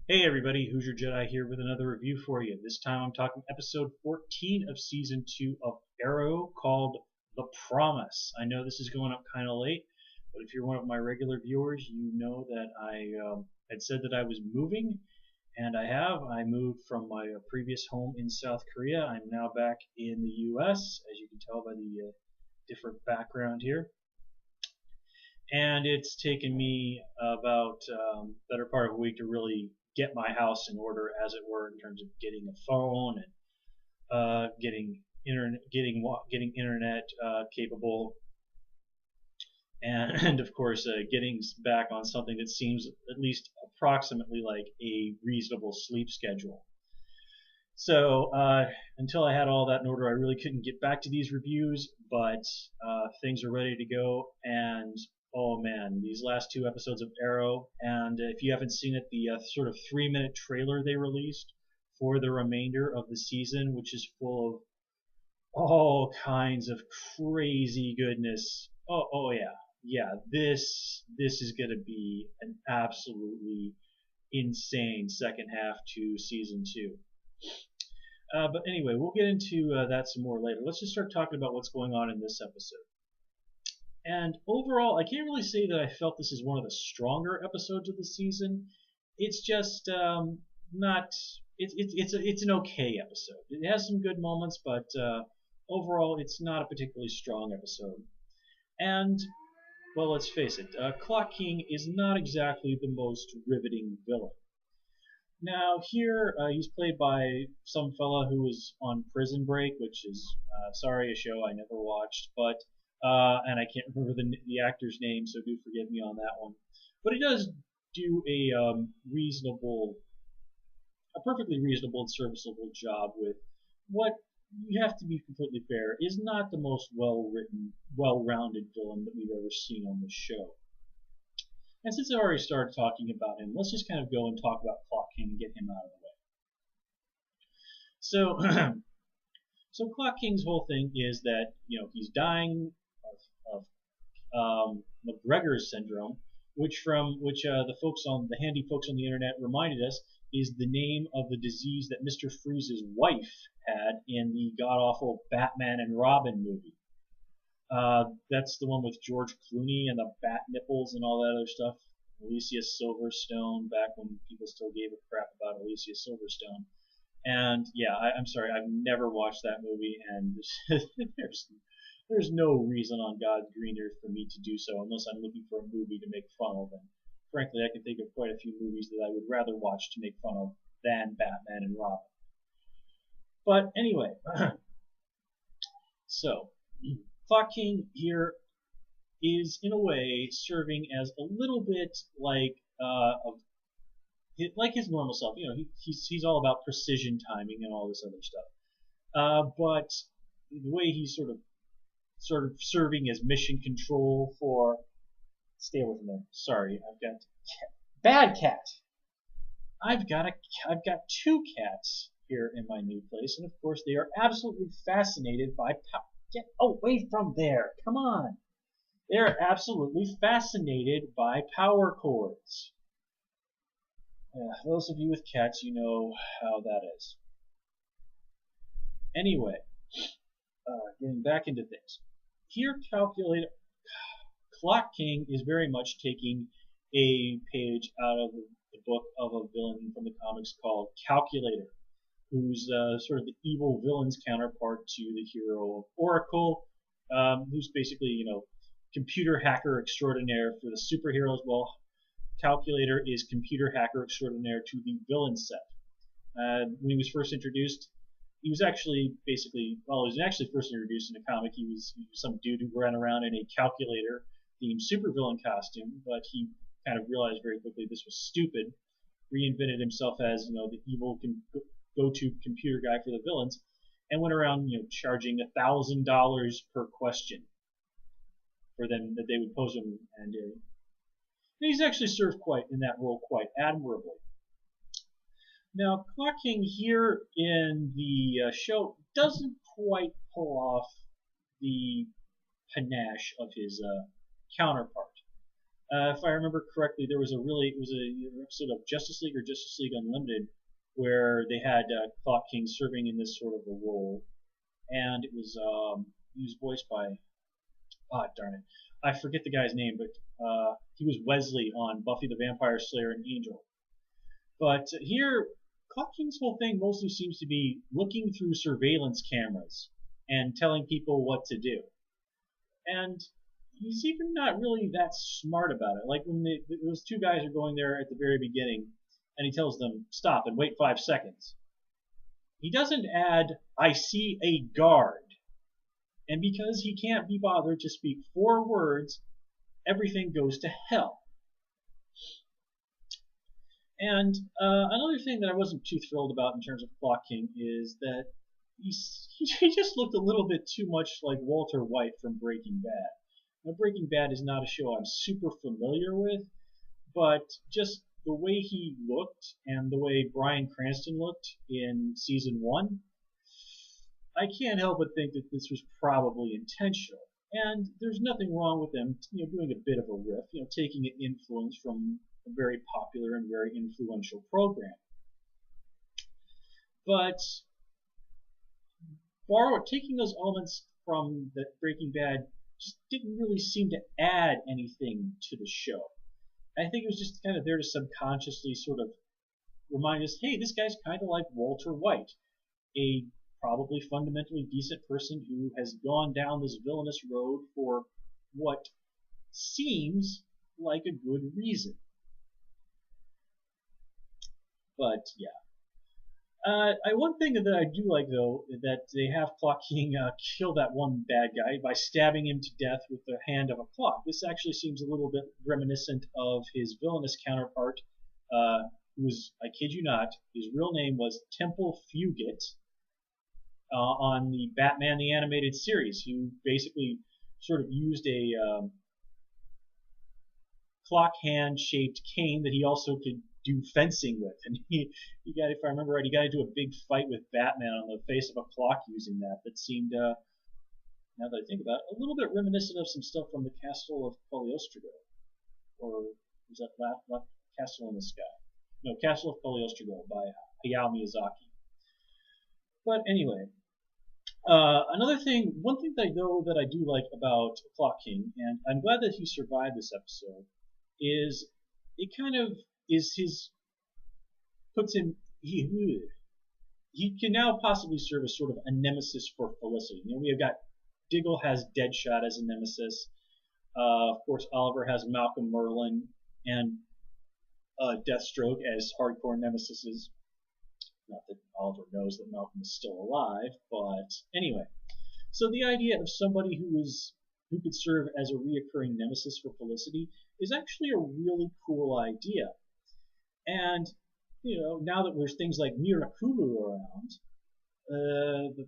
Hey everybody, Who's Your Jedi here with another review for you. This time I'm talking episode 14 of season 2 of Arrow called The Promise. I know this is going up kind of late, but if you're one of my regular viewers, you know that I had said that I was moving, and I have. I moved from my previous home in South Korea. I'm now back in the US, as you can tell by the different background here. And it's taken me about better part of a week to really get my house in order, as it were, in terms of getting a phone and getting internet capable, and of course getting back on something that seems at least approximately like a reasonable sleep schedule. So until I had all that in order, I really couldn't get back to these reviews, but things are ready to go. And oh man, these last two episodes of Arrow, and if you haven't seen it, the sort of 3-minute trailer they released for the remainder of the season, which is full of all kinds of crazy goodness. Oh yeah. This is gonna be an absolutely insane second half to season 2. But anyway, we'll get into that some more later. Let's just start talking about what's going on in this episode. And overall, I can't really say that I felt this is one of the stronger episodes of the season. It's just not. It's an okay episode. It has some good moments, but overall, it's not a particularly strong episode. And well, let's face it, Clock King is not exactly the most riveting villain. Now here, he's played by some fella who was on Prison Break, which is sorry, a show I never watched, but and I can't remember the actor's name, so do forgive me on that one. But he does do a perfectly reasonable and serviceable job with what, you have to be completely fair, is not the most well-written, well-rounded villain that we've ever seen on this show. And since I already started talking about him, let's just kind of go and talk about Clock King and get him out of the way. So, so Clock King's whole thing is that he's dying of McGregor's syndrome, which the handy folks on the internet reminded us is the name of the disease that Mr. Freeze's wife had in the god-awful Batman and Robin movie. That's the one with George Clooney and the bat nipples and all that other stuff. Alicia Silverstone, back when people still gave a crap about Alicia Silverstone. And yeah, I'm sorry, I've never watched that movie, and there's no reason on God's green earth for me to do so unless I'm looking for a movie to make fun of. And frankly, I can think of quite a few movies that I would rather watch to make fun of than Batman and Robin. But anyway, so Clock King here is in a way serving as a little bit like his normal self. He's all about precision timing and all this other stuff. But the way he's sort of serving as mission control for. Stay with me. Sorry, I've got bad cat. I've got two cats here in my new place, and of course they are absolutely fascinated by Get away from there! Come on! They're absolutely fascinated by power cords. Those of you with cats, you know how that is. Anyway, getting back into things. Here, Clock King is very much taking a page out of the book of a villain from the comics called Calculator, who's sort of the evil villain's counterpart to the hero of Oracle, who's basically, computer hacker extraordinaire for the superheroes. Well, Calculator is computer hacker extraordinaire to the villain set. When he was first introduced, he was actually first introduced in a comic. He was some dude who ran around in a calculator-themed supervillain costume, but he kind of realized very quickly this was stupid, reinvented himself as, the evil go-to computer guy for the villains, and went around, charging $1,000 per question for them that they would pose him, and he's actually served in that role quite admirably. Now, Clock King here in the show doesn't quite pull off the panache of his counterpart. If I remember correctly, there was a really it was a episode of Justice League or Justice League Unlimited where they had Clock King serving in this sort of a role, and he was voiced by darn it, I forget the guy's name, but he was Wesley on Buffy the Vampire Slayer and Angel. But here, Clock King's whole thing mostly seems to be looking through surveillance cameras and telling people what to do. And he's even not really that smart about it. Like when those two guys are going there at the very beginning, and he tells them, stop and wait 5 seconds. He doesn't add, I see a guard. And because he can't be bothered to speak 4 words, everything goes to hell. And another thing that I wasn't too thrilled about in terms of Clock King is that he just looked a little bit too much like Walter White from Breaking Bad. Now, Breaking Bad is not a show I'm super familiar with, but just the way he looked and the way Bryan Cranston looked in season 1, I can't help but think that this was probably intentional. And there's nothing wrong with them, doing a bit of a riff, taking an influence from a very popular and very influential program. But taking those elements from the Breaking Bad just didn't really seem to add anything to the show. I think it was just kind of there to subconsciously sort of remind us, hey, this guy's kind of like Walter White, a probably fundamentally decent person who has gone down this villainous road for what seems like a good reason. But yeah. One thing that I do like, though, that they have Clock King kill that one bad guy by stabbing him to death with the hand of a clock. This actually seems a little bit reminiscent of his villainous counterpart, who was, I kid you not, his real name was Temple Fugate, on the Batman the Animated Series, who basically sort of used a clock hand shaped cane that he also could do fencing with, and he got, if I remember right, he got into a big fight with Batman on the face of a clock using that. That seemed, now that I think about it, a little bit reminiscent of some stuff from the Castle of Cagliostro, or was that Castle in the Sky? No, Castle of Cagliostro by Hayao Miyazaki. But anyway, one thing that I know that I do like about Clock King, and I'm glad that he survived this episode, is it kind of he can now possibly serve as sort of a nemesis for Felicity. We have got Diggle has Deadshot as a nemesis. Of course, Oliver has Malcolm Merlyn and Deathstroke as hardcore nemesis. Not that Oliver knows that Malcolm is still alive, but anyway. So the idea of somebody who could serve as a reoccurring nemesis for Felicity is actually a really cool idea. And, now that there's things like Mirakuru around,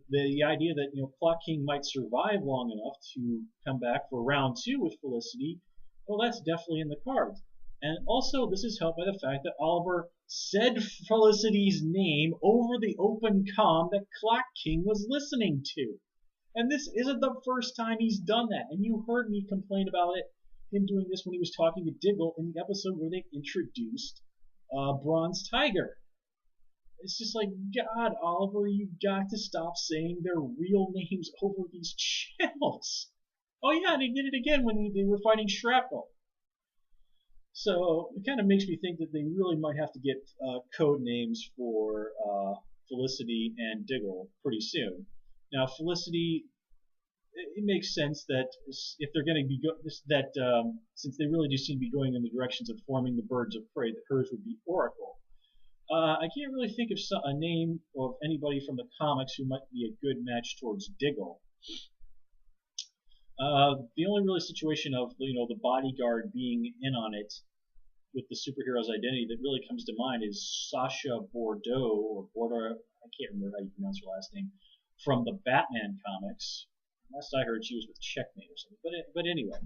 the idea that, Clock King might survive long enough to come back for round 2 with Felicity, well, that's definitely in the cards. And also, this is helped by the fact that Oliver said Felicity's name over the open comm that Clock King was listening to. And this isn't the first time he's done that. And you heard me complain about him doing this when he was talking to Diggle in the episode where they introduced Bronze Tiger. It's just like, God, Oliver, you've got to stop saying their real names over these channels. Oh yeah, and he did it again when they were fighting Shrapnel. So it kind of makes me think that they really might have to get code names for Felicity and Diggle pretty soon. Now, Felicity, it makes sense that if they're going to be since they really do seem to be going in the directions of forming the birds of prey, that hers would be Oracle. I can't really think of a name of anybody from the comics who might be a good match towards Diggle. The only really situation of the bodyguard being in on it with the superhero's identity that really comes to mind is Sasha Bordeaux, or Bordeaux, I can't remember how you pronounce her last name, from the Batman comics. Last I heard, she was with Checkmate or something. But anyway,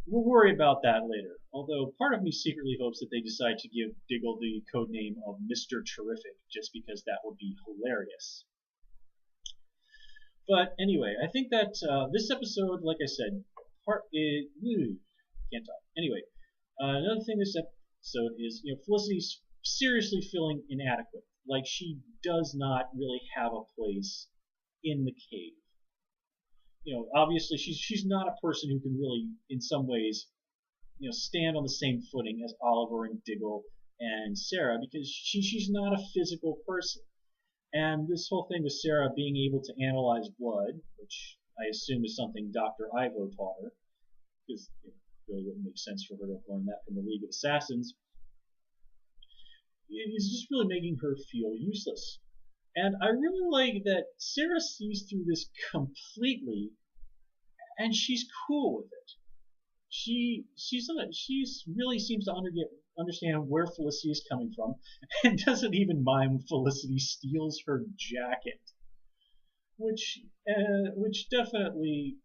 we'll worry about that later. Although part of me secretly hopes that they decide to give Diggle the code name of Mr. Terrific, just because that would be hilarious. But anyway, I think that this episode, like I said, can't talk. Anyway, Another thing this episode is, Felicity's seriously feeling inadequate, like she does not really have a place in the cave. Obviously she's not a person who can really, in some ways, stand on the same footing as Oliver and Diggle and Sara, because she's not a physical person. And this whole thing with Sara being able to analyze blood, which I assume is something Dr. Ivo taught her, because it really wouldn't make sense for her to have learned that from the League of Assassins, is just really making her feel useless. And I really like that Sara sees through this completely, and she's cool with it. She really seems to understand where Felicity is coming from, and doesn't even mind when Felicity steals her jacket, which definitely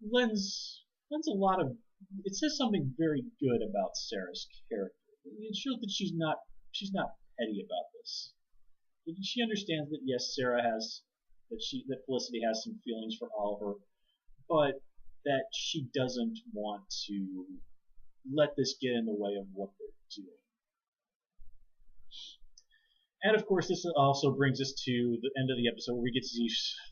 lends a lot of. It says something very good about Sara's character. It shows that she's not petty about this. She understands that yes, that Felicity has some feelings for Oliver, but that she doesn't want to let this get in the way of what they're doing. And of course, this also brings us to the end of the episode where we get to see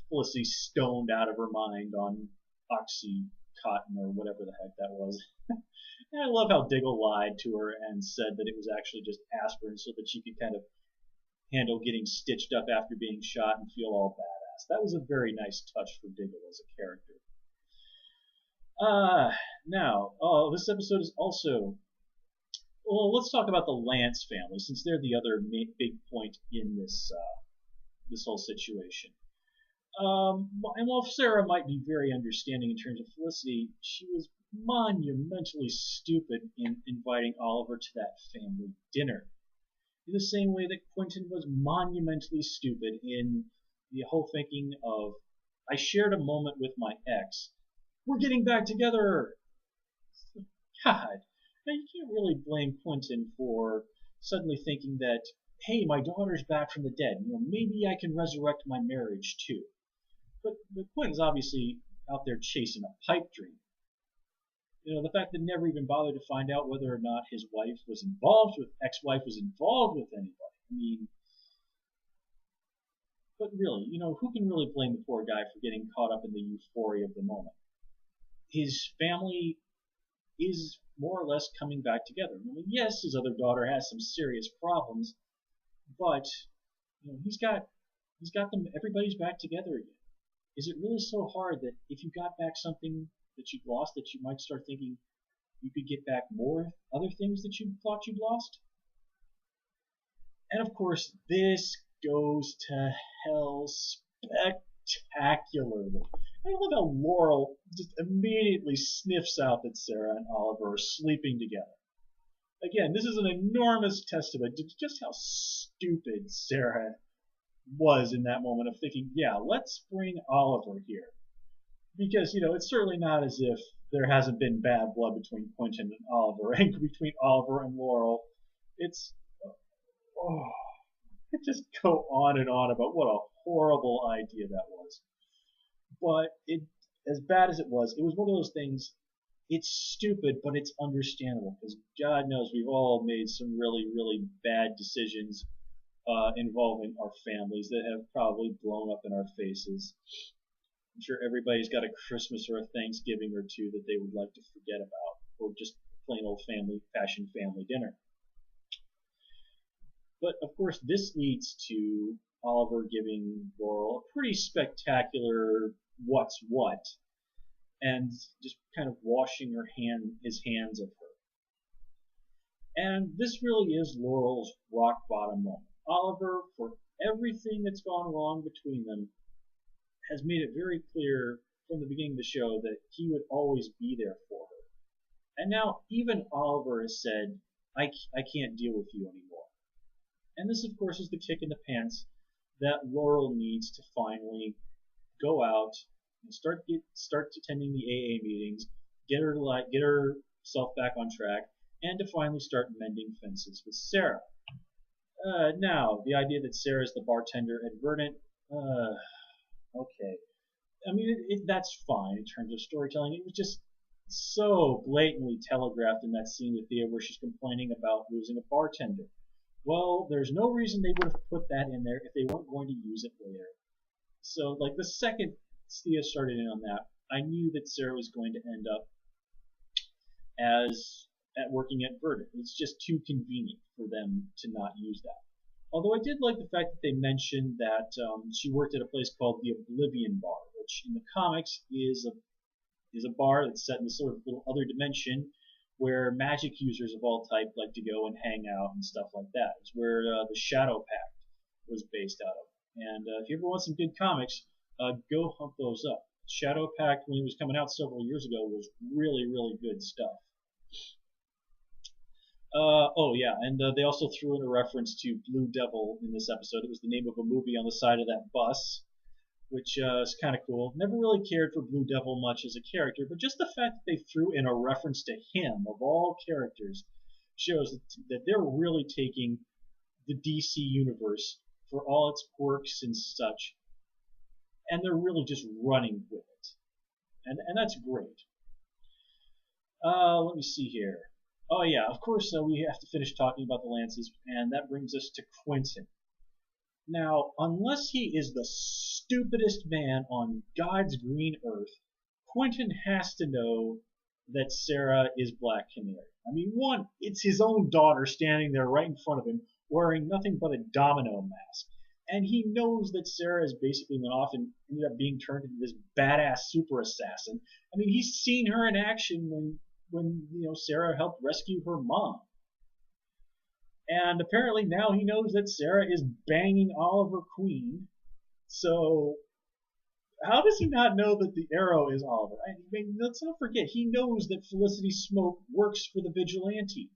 Felicity stoned out of her mind on Oxycontin or whatever the heck that was. And I love how Diggle lied to her and said that it was actually just aspirin so that she could kind of handle getting stitched up after being shot and feel all badass. That was a very nice touch for Diggle as a character. This episode is also... Well, let's talk about the Lance family, since they're the other big point in this whole situation. And while Sara might be very understanding in terms of Felicity, she was monumentally stupid in inviting Oliver to that family dinner. In the same way that Quinton was monumentally stupid in the whole thinking of, I shared a moment with my ex. We're getting back together! God, now you can't really blame Quinton for suddenly thinking that, hey, my daughter's back from the dead. Maybe I can resurrect my marriage too. But Quinton's obviously out there chasing a pipe dream. The fact that never even bothered to find out whether or not his ex-wife was involved with anybody. I mean, but really, who can really blame the poor guy for getting caught up in the euphoria of the moment? His family is more or less coming back together. I mean, yes, his other daughter has some serious problems, but he's got them. Everybody's back together again. Is it really so hard that if you got back something that you'd lost, that you might start thinking you could get back more other things that you thought you'd lost? And of course, this goes to hell spectacularly. I love how Laurel just immediately sniffs out that Sara and Oliver are sleeping together. Again, this is an enormous testament to just how stupid Sara was in that moment of thinking, yeah, let's bring Oliver here. Because, it's certainly not as if there hasn't been bad blood between Quentin and Oliver, and between Oliver and Laurel. I just go on and on about what a horrible idea that was. But as bad as it was one of those things, it's stupid, but it's understandable, because God knows we've all made some really, really bad decisions involving our families that have probably blown up in our faces. I'm sure everybody's got a Christmas or a Thanksgiving or two that they would like to forget about, or just plain old fashioned family dinner. But of course, this leads to Oliver giving Laurel a pretty spectacular what's what, and just kind of washing his hands of her. And this really is Laurel's rock bottom moment. Oliver, for everything that's gone wrong between them, has made it very clear from the beginning of the show that he would always be there for her. And now even Oliver has said, I can't deal with you anymore. And this, of course, is the kick in the pants that Laurel needs to finally go out and start attending the AA meetings, get herself back on track, and to finally start mending fences with Sara. Now, the idea that Sara is the bartender at Verdant, okay. I mean, that's fine in terms of storytelling. It was just so blatantly telegraphed in that scene with Thea where she's complaining about losing a bartender. Well, there's no reason they would have put that in there if they weren't going to use it later. So, like, the second Thea started in on that, I knew that Sara was going to end up as at working at Verdant. It's just too convenient for them to not use that. Although I did like the fact that they mentioned that she worked at a place called the Oblivion Bar, which in the comics is a bar that's set in this sort of little other dimension where magic users of all type like to go and hang out and stuff like that. It's where the Shadow Pact was based out of. And if you ever want some good comics, go hunt those up. Shadow Pact, when it was coming out several years ago, was really, really good stuff. Oh yeah, and they also threw in a reference to Blue Devil in this episode. It was the name of a movie on the side of that bus, which is kind of cool. Never really cared for Blue Devil much as a character, but just the fact that they threw in a reference to him, of all characters, shows that they're really taking the DC universe for all its quirks and such, and they're really just running with it. And that's great. Let me see here. Oh yeah, of course we have to finish talking about the Lances, and that brings us to Quinton. Now, unless he is the stupidest man on God's green earth, Quentin has to know that Sara is Black Canary. I mean, one, it's his own daughter standing there right in front of him wearing nothing but a domino mask. And he knows that Sara has basically went off and ended up being turned into this badass super assassin. I mean, he's seen her in action when Sara helped rescue her mom. And apparently now he knows that Sara is banging Oliver Queen. So how does he not know that the Arrow is Oliver? I mean, let's not forget, he knows that Felicity Smoke works for the Vigilante.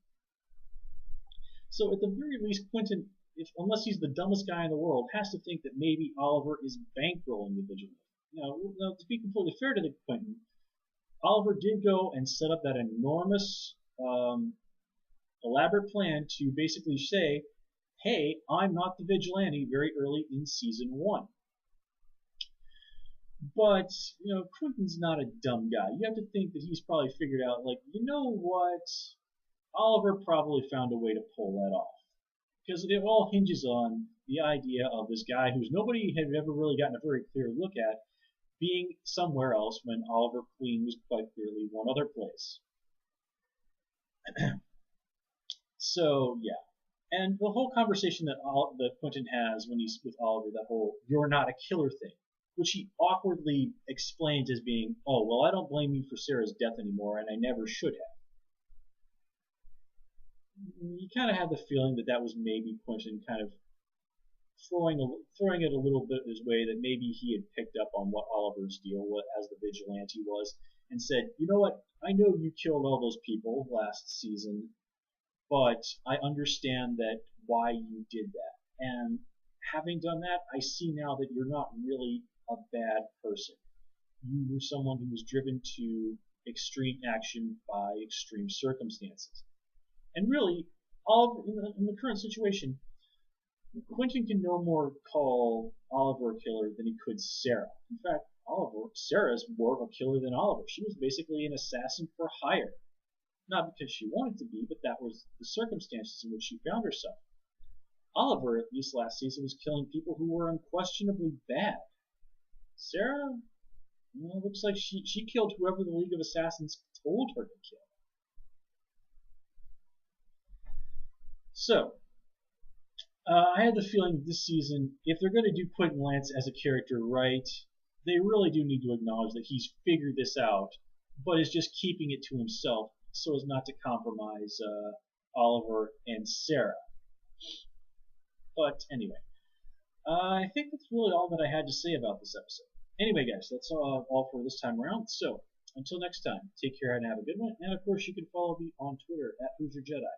So at the very least, Quentin, unless he's the dumbest guy in the world, has to think that maybe Oliver is bankrolling the Vigilante. Now, to be completely fair to the Quentin, Oliver did go and set up that enormous elaborate plan to basically say, hey, I'm not the Vigilante very early in season 1. But, Quentin's not a dumb guy. You have to think that he's probably figured out, like, you know what? Oliver probably found a way to pull that off. Because it all hinges on the idea of this guy who's nobody had ever really gotten a very clear look at being somewhere else when Oliver Queen was quite clearly one other place. So, yeah. And the whole conversation that Quentin has when he's with Oliver, that whole "you're not a killer" thing, which he awkwardly explains as being, oh, well, I don't blame you for Sara's death anymore, and I never should have. You kind of have the feeling that was maybe Quentin kind of throwing it a little bit his way, that maybe he had picked up on what Oliver's deal was as the Vigilante was, and said, you know what, I know you killed all those people last season, but I understand that why you did that. And having done that, I see now that you're not really a bad person. You were someone who was driven to extreme action by extreme circumstances. And really, in the current situation, Quentin can no more call Oliver a killer than he could Sara. In fact, Sara's more of a killer than Oliver. She was basically an assassin for hire. Not because she wanted to be, but that was the circumstances in which she found herself. Oliver, at least last season, was killing people who were unquestionably bad. Sara, looks like she killed whoever the League of Assassins told her to kill. So, I had the feeling this season, if they're going to do Quentin Lance as a character right, they really do need to acknowledge that he's figured this out, but is just keeping it to himself so as not to compromise Oliver and Sara. But anyway, I think that's really all that I had to say about this episode. Anyway, guys, that's all for this time around. So, until next time, take care and have a good one. And of course, you can follow me on Twitter @HoosierJedi.